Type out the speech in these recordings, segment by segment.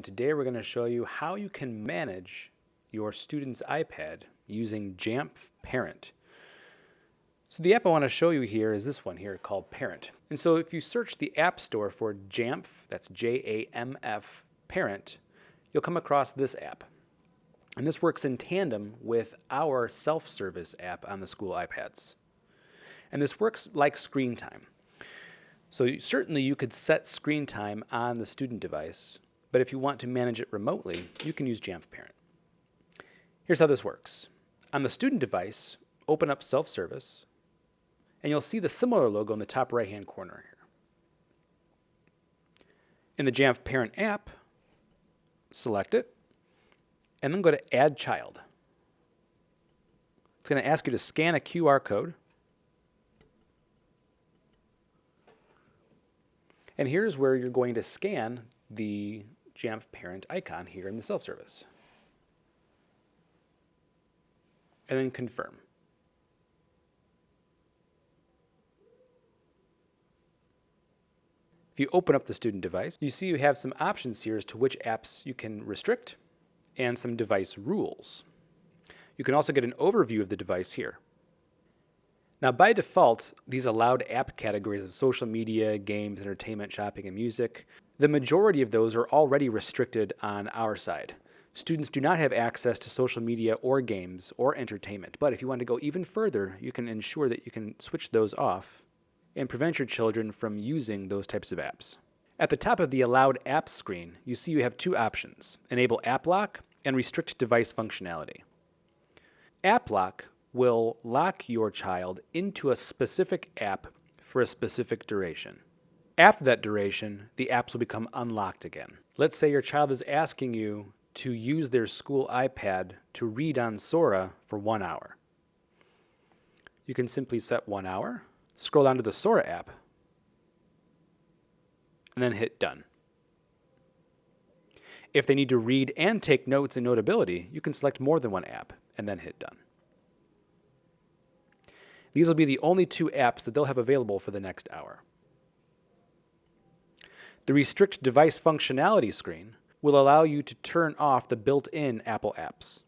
Today we're going to show you how you can manage your student's iPad using JAMF Parent. So the app I want to show you here is this one here called Parent. And so if you search the App Store for JAMF, that's JAMF Parent, you'll come across this app. And this works in tandem with our self-service app on the school iPads. And this works like screen time. So certainly you could set screen time on the student device, but if you want to manage it remotely, you can use JAMF Parent. Here's how this works. On the student device, open up self-service, and you'll see the similar logo in the top right-hand corner here. In the JAMF Parent app, select it, and then go to Add Child. It's going to ask you to scan a QR code. And here's where you're going to scan the JAMF Parent icon here in the self-service. And then confirm. If you open up the student device, you see you have some options here as to which apps you can restrict and some device rules. You can also get an overview of the device here. Now, by default, these allowed app categories of social media, games, entertainment, shopping, and music, the majority of those are already restricted on our side. Students do not have access to social media or games or entertainment, but if you want to go even further, you can ensure that you can switch those off and prevent your children from using those types of apps. At the top of the Allowed Apps screen, you see you have two options: Enable App Lock and Restrict Device Functionality. App Lock will lock your child into a specific app for a specific duration. After that duration, the apps will become unlocked again. Let's say your child is asking you to use their school iPad to read on Sora for 1 hour. You can simply set 1 hour, scroll down to the Sora app, and then hit Done. If they need to read and take notes in Notability, you can select more than one app and then hit Done. These will be the only two apps that they'll have available for the next hour. The Restrict Device Functionality screen will allow you to turn off the built-in Apple apps.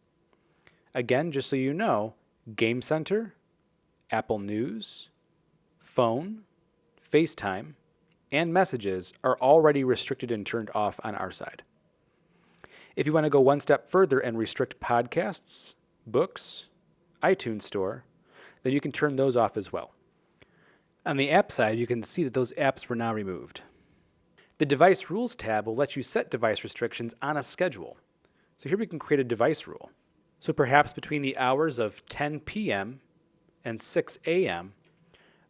Again, just so you know, Game Center, Apple News, Phone, FaceTime, and Messages are already restricted and turned off on our side. If you want to go one step further and restrict podcasts, books, iTunes Store, then you can turn those off as well. On the app side, you can see that those apps were now removed. The Device Rules tab will let you set device restrictions on a schedule. So here we can create a device rule. So perhaps between the hours of 10 p.m. and 6 a.m.,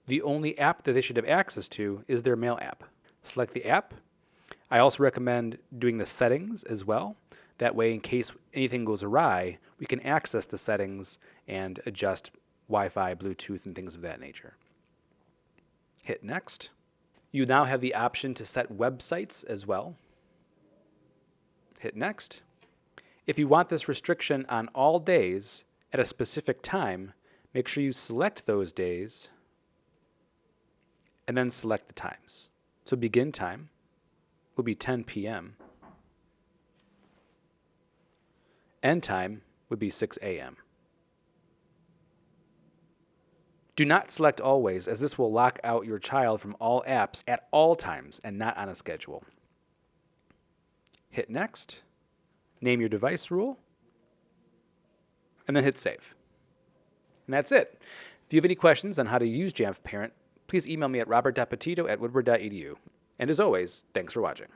the only app that they should have access to is their mail app. Select the app. I also recommend doing the settings as well. That way, in case anything goes awry, we can access the settings and adjust Wi-Fi, Bluetooth, and things of that nature. Hit Next. You now have the option to set websites as well. Hit Next. If you want this restriction on all days at a specific time, make sure you select those days and then select the times. So begin time will be 10 p.m. End time would be 6 a.m. Do not select always, as this will lock out your child from all apps at all times and not on a schedule. Hit Next, name your device rule, and then hit Save. And that's it. If you have any questions on how to use JAMF Parent, please email me at robert.petito@woodward.edu. And as always, thanks for watching.